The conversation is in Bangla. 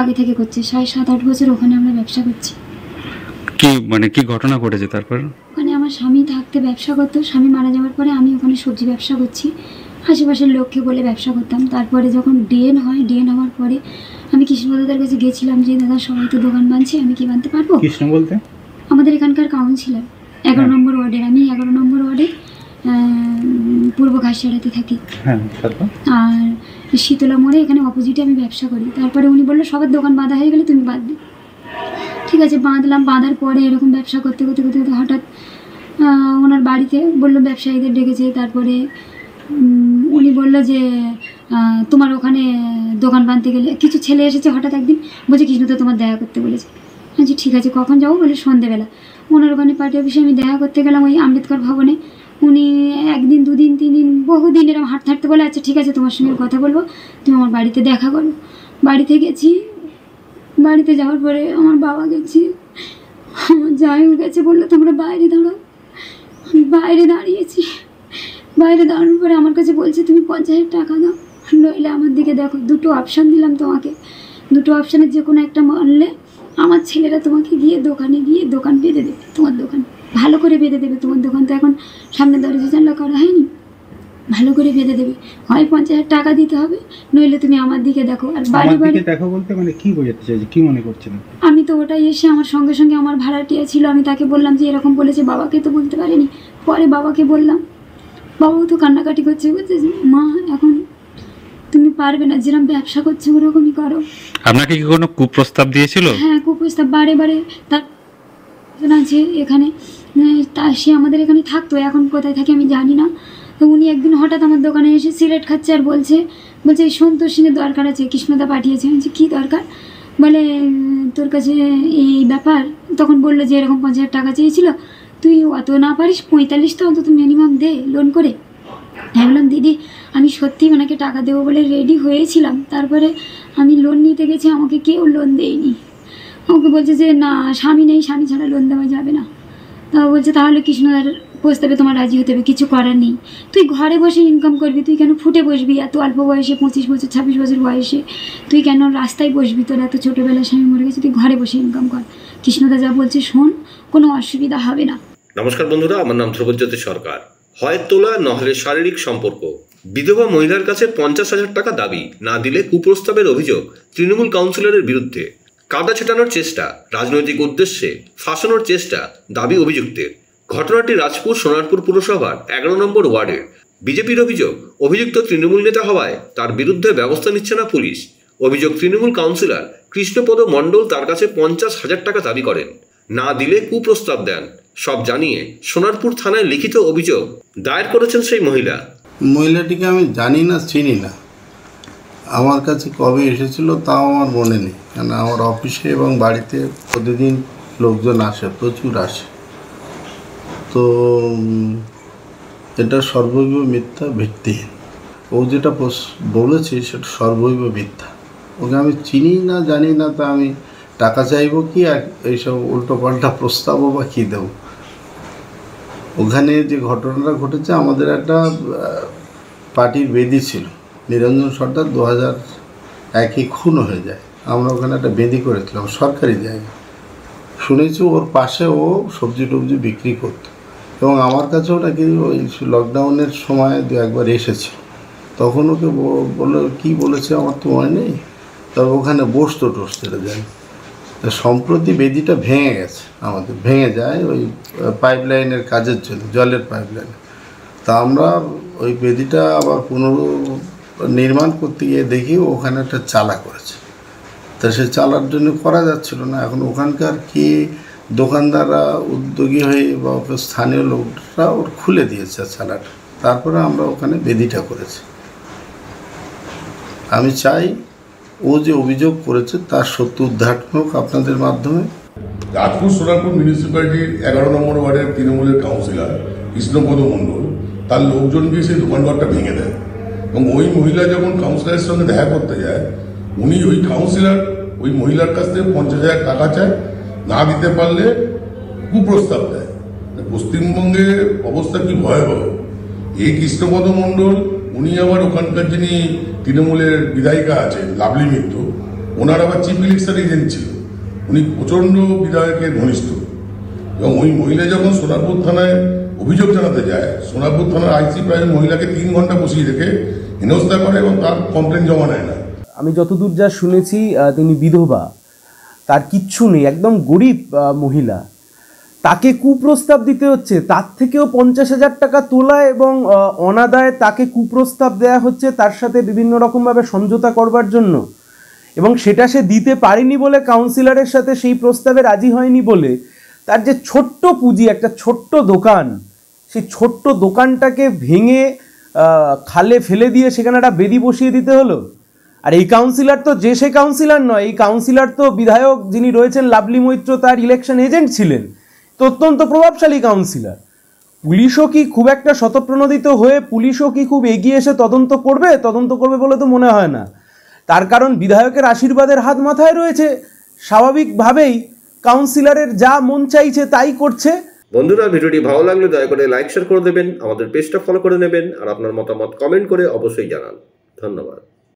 আগে থেকে করছে, 7-8 বছর ওখানে আমরা ব্যবসা করছি। কি মানে কি ঘটনা ঘটেছে তারপর? ওখানে আমার স্বামী থাকতে ব্যবসা করতো, স্বামী মারা যাওয়ার পরে আমি ওখানে সবজি ব্যবসা করছি, আশেপাশের লোককে বলে ব্যবসা করতাম। তারপরে যখন ড্রেন হয়, ড্রেন হওয়ার পরে আমি কৃষ্ণদাদার কাছে গেছিলাম যে দাদা সবাই তো দোকান বাঁধছে, আমি কি বাঁধতে পারবো? কৃষ্ণ বলতে আমাদের এখানকার কাউন্সিলর, 11 নম্বর ওয়ার্ডের। আমি 11 নম্বর ওয়ার্ডে পূর্ব ঘাসিয়াড়াতে থাকি। আর শীতলা মোড়ে এখানে অপোজিটে আমি ব্যবসা করি। তারপরে উনি বললো সবার দোকান বাঁধা হয়ে গেলে তুমি বাঁধবে। ঠিক আছে, বাঁধলাম। বাঁধার পরে এরকম ব্যবসা করতে করতে করতে করতে হঠাৎ ওনার বাড়িতে বললো ব্যবসায়ীদের ডেকেছে। তারপরে উনি বললো যে তোমার ওখানে দোকান বাঁধতে গেলে কিছু ছেলে এসেছে হঠাৎ একদিন, বলছে কৃষ্ণ তো তোমার দেখা করতে বলেছে। আচ্ছা ঠিক আছে, কখন যাবো? বলে সন্ধেবেলা। ওনার ওখানে পার্টি অফিসে আমি দেখা করতে গেলাম, ওই আম্বেদকর ভবনে। উনি 1 দিন 2 দিন 3 দিন বহুদিন এরকম হাঁটতে হাঁটতে বলে আচ্ছা ঠিক আছে তোমার সঙ্গে কথা বলবো, তুমি আমার বাড়িতে দেখা করো। বাড়িতে গেছি, বাড়িতে যাওয়ার পরে আমার বাবা গেছি, আমার জামাইও গেছে, বললো তোমরা বাইরে দাঁড়াও। বাইরে দাঁড়িয়েছি, বাইরে দাঁড়ানোর পরে আমার কাছে বলছে তুমি 50,000 টাকা দাও, নইলে আমার দিকে দেখো। 2টো অপশান দিলাম তোমাকে, 2টো অপশানের যে কোনো একটা মানলে আমার ছেলেরা তোমাকে গিয়ে দোকানে গিয়ে দোকান বেঁধে দেবে, তোমার দোকান ভালো করে বেঁধে দেবে। তোমার দোকান তো এখন সামনে দরজা জানলা করা হয়নি, ভালো করে বেঁধে দেবে। হয় 50,000 টাকা দিতে হবে, নইলে তুমি আমার দিকে দেখো। আর বাড়ি বাড়ি দেখো বলতে মানে কি বোঝাতে চাইছে, কি মনে করছেন? আমি তো ওটাই এসে আমার সঙ্গে সঙ্গে আমার ভাড়াটিয়া ছিল, আমি তাকে বললাম যে এরকম বলেছে, বাবাকে তো বলতে পারিনি। পরে বাবাকে বললাম, বাবাও তো কান্নাকাটি করছে, বলছে মা এখন তুমি পারবে না, যেরকম ব্যবসা করছে ওরকমই করো। আপনাকে কি কোনো কুপ্রস্তাব দিয়েছিল? হ্যাঁ, কুপ্রস্তাব বারে বারে। তার আছে এখানে, তা সে আমাদের এখানে থাকতো, এখন কোথায় থাকে আমি জানি না। তো উনি একদিন হঠাৎ আমার দোকানে এসে সিগারেট খাচ্ছে আর বলছে এই সন্তোষিনীর দরকার আছে, কৃষ্ণদা পাঠিয়েছে। আমি বলছি কী দরকার? বলে তোর কাছে এই ব্যাপার। তখন বললো যে এরকম 50,000 টাকা চেয়েছিল, তুই অত না পারিস 45 তো অন্তত মিনিমাম দে লোন করে। আমি বললাম দিদি আমি সত্যি ওনাকে টাকা দেবো বলে রেডি হয়েছিলাম, তারপরে আমি লোন নিতে গেছি, আমাকে কেউ লোন দেয়নি। আমাকে বলছে যে না স্বামী নেই, স্বামী ছাড়া লোন দেওয়া যাবে না। তা বলছে তাহলে কৃষ্ণদার প্রস্তাবে তোমার রাজি হতে হবে, কিছু করার নেই, তুই ঘরে বসে ইনকাম করবি, তুই কেন ফুটে বসবি এত অল্প বয়সে, 25 বছর 26 বছর বয়সে তুই কেন রাস্তায় বসবি? তোর এত ছোটোবেলায় স্বামী মরে গেছে, তুই ঘরে বসে ইনকাম কর। কৃষ্ণদা যা বলছে শোন, কোনো অসুবিধা হবে না। নমস্কার বন্ধুরা, আমার নাম ধ্রুবজ্যোতি সরকার। হয় তোলা নহলে শারীরিক সম্পর্ক। বিধবা মহিলার কাছে 50,000 টাকা দাবি, না দিলে কুপ্রস্তাবের অভিযোগ তৃণমূল কাউন্সিলরের বিরুদ্ধে। কাদা ছেটানোর চেষ্টা, রাজনৈতিক উদ্দেশ্যে ফাঁসানোর চেষ্টা দাবি অভিযুক্তের। ঘটনাটি রাজপুর সোনারপুর পুরসভার 11 নম্বর ওয়ার্ডের। বিজেপির অভিযোগ, অভিযুক্ত তৃণমূল নেতা হওয়ায় তার বিরুদ্ধে ব্যবস্থা নিচ্ছে না পুলিশ। অভিযোগ তৃণমূল কাউন্সিলর কৃষ্ণপদ মণ্ডল তার কাছে 50,000 টাকা দাবি করেন, না দিলে কুপ্রস্তাব দেন। সব জানিয়ে সোনারপুর থানায় লিখিত অভিযোগ দায়ের করেছেন সেই মহিলা। মহিলাটিকে আমি জানি না, চিনি না। আমার কাছে কবে এসেছিল তাও আমার মনে নেই, কেন আমার অফিসে এবং বাড়িতে প্রতিদিন লোকজন আসে, প্রচুর আসে। তো এটা সর্বৈব মিথ্যা, ভিত্তিহীন। ও যেটা বলেছে সেটা সর্বৈব মিথ্যা। ওকে আমি চিনি না, জানি না, তা আমি টাকা চাইবো কি আর এইসব উল্টোপাল্টা প্রস্তাবও বা কী দেবো? ওখানে যে ঘটনাটা ঘটেছে, আমাদের একটা পার্টির বেদি ছিল, নিরঞ্জন সর্দার 2001 খুন হয়ে যায়। আমরা ওখানে একটা বেদি করেছিলাম সরকারি জায়গায়। শুনেছি ওর পাশে ও সবজি টবজি বিক্রি করত, এবং আমার কাছেও নাকি ওই লকডাউনের সময় 2-1 এসেছে। তখন ওকে বললো, কী বলেছে আমার তো মনে নেই, তবে ওখানে বসতো টোস্টের যায়। সম্প্রতি বেদিটা ভেঙে গেছে, আমাদের ভেঙে যায় ওই পাইপলাইনের কাজের জন্য, জলের পাইপলাইন। তা আমরা ওই বেদিটা আবার পুনর্নির্মাণ করতে গিয়ে দেখি ওখানে একটা চালা করেছে। তা সে চালার জন্য করা যাচ্ছিল না। এখন ওখানকার কি দোকানদাররা উদ্যোগী হয়ে বা স্থানীয় লোকরা ওর খুলে দিয়েছে চালাটা, তারপরে আমরা ওখানে বেদিটা করেছি। আমি চাই ও যে অভিযোগ করেছে তার সত্য উদ্ঘাটন হোক আপনাদের মাধ্যমে। রাজপুর সোনারপুর মিউনিসিপ্যালিটির 11 নম্বর ওয়ার্ডের তৃণমূলের কাউন্সিলর কৃষ্ণপদ মণ্ডল তার লোকজন গিয়ে সেই দোকানঘরটা ভেঙে দেয়, এবং ওই মহিলা যখন কাউন্সিলরের সঙ্গে দেখা করতে যায়, উনি ওই কাউন্সিলর ওই মহিলার কাছ থেকে 50,000 টাকা চায়, না দিতে পারলে কুপ্রস্তাব দেয়। পশ্চিমবঙ্গের অবস্থা কি ভয়াবহ! এই কৃষ্ণপদ মণ্ডল উনি আবার ওখানকার যিনি তৃণমূলের বিধায়িকা আছেন লাভলি মিত্র, ওনার আবার চিফ ইলেকশন এজেন্ট ছিল, উনি প্রচণ্ড বিধায়কের ঘনিষ্ঠ। এবং ওই মহিলা যখন সোনারপুর থানায় অভিযোগ জানাতে যায়, সোনারপুর থানার আইসি প্রায় মহিলাকে 3 ঘন্টা বসিয়ে রেখে হেনস্থা করে এবং তার কমপ্লেন জমা নেয় না। আমি যতদূর যা শুনেছি তিনি বিধবা, তার কিচ্ছু নেই, একদম গরিব মহিলা, তাকে কুপ্রস্তাব দিতে হচ্ছে, তার থেকেও 50,000 টাকা তোলা এবং অনাদায়ে তাকে কুপ্রস্তাব দেয়া হচ্ছে তার সাথে বিভিন্ন রকমভাবে সমঝোতা করবার জন্য। এবং সেটা সে দিতে পারেনি বলে, কাউন্সিলরের সাথে সেই প্রস্তাবে রাজি হয়নি বলে, তার যে ছোট্ট পুঁজি, একটা ছোট্ট দোকান, সেই ছোট্ট দোকানটাকে ভেঙে খালে ফেলে দিয়ে সেখানে একটা বেদি বসিয়ে দিতে হলো। আর এই কাউন্সিলর তো যে সে কাউন্সিলর নয়, এই কাউন্সিলর তো বিধায়ক যিনি রয়েছেন লাভলি মৈত্র, তার ইলেকশন এজেন্ট ছিলেন, তো অত্যন্ত প্রভাবশালী কাউন্সিলর। পুলিশও কি খুব একটা শতপ্রণোদিত হয়ে পুলিশও কি খুব এগিয়ে এসে তদন্ত করবে বলে তো মনে হয় না। তার কারণ বিধায়কের আশীর্বাদের হাত মাথায় রয়েছে, স্বাভাবিকভাবেই কাউন্সিলরের যা মন চাইছে তাই করছে। বন্ধুরা, ভিডিওটি ভালো লাগলে দয়া করে লাইক শেয়ার করে দেবেন, আমাদের পেজটা ফলো করে নেবেন, আর আপনার মতামত কমেন্ট করে অবশ্যই জানান। ধন্যবাদ।